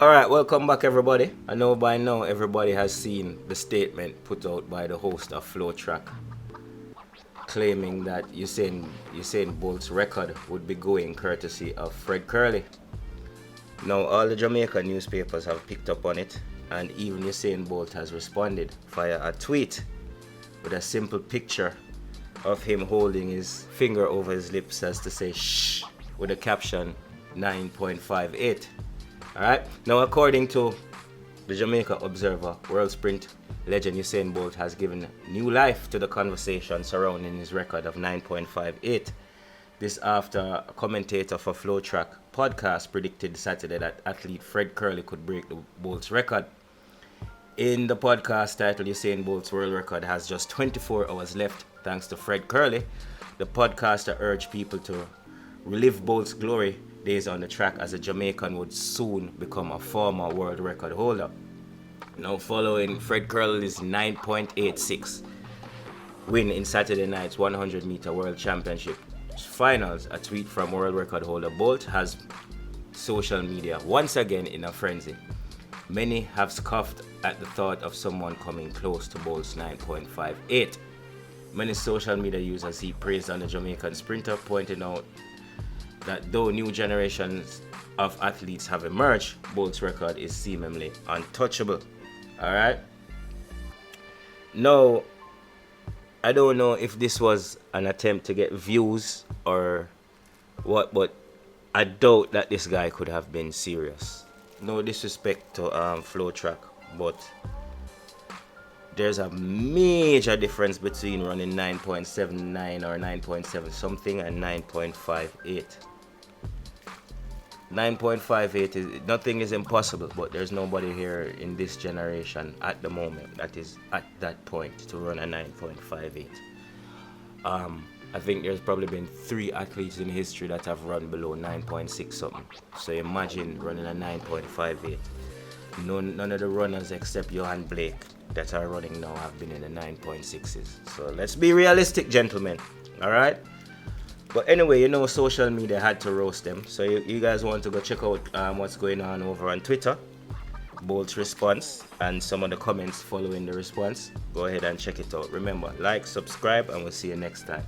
Alright, welcome back everybody. I know by now everybody has seen the statement put out by the host of Flow Track claiming that Usain Bolt's record would be going courtesy of Fred Curley. Now all the Jamaican newspapers have picked up on it, and even Usain Bolt has responded via a tweet with a simple picture of him holding his finger over his lips as to say shh, with the caption 9.58. Alright, now according to the Jamaica Observer, world sprint legend Usain Bolt has given new life to the conversation surrounding his record of 9.58. This after a commentator for Flow Track podcast predicted Saturday that athlete Fred Curley could break the Bolt's record. In the podcast titled Usain Bolt's world record has just 24 hours left thanks to Fred Curley, the podcaster urged people to relive Bolt's glory days on the track as a Jamaican would soon become a former world record holder. Now following Fred Curley's 9.86 win in Saturday night's 100 meter world championship finals, a tweet from world record holder Bolt has social media once again in a frenzy. Many have scoffed at the thought of someone coming close to Bolt's 9.58. Many social media users he praised on the Jamaican sprinter, pointing out that though new generations of athletes have emerged, Bolt's record is seemingly untouchable. Alright? Now, I don't know if this was an attempt to get views or what, but I doubt that this guy could have been serious. No disrespect to Flow Track, but there's a major difference between running 9.79 or 9.7 something and 9.58. 9.58 is nothing is impossible, but there's nobody here in this generation at the moment that is at that point to run a 9.58. I think there's probably been 3 athletes in history that have run below 9.6 something. So imagine running a 9.58. None of the runners except Johan Blake that are running now have been in the 9.6s. So let's be realistic, gentlemen. Alright? But anyway, social media had to roast them. So you guys want to go check out what's going on over on Twitter, Bolt's response, and some of the comments following the response. Go ahead and check it out. Remember, like, subscribe, and we'll see you next time.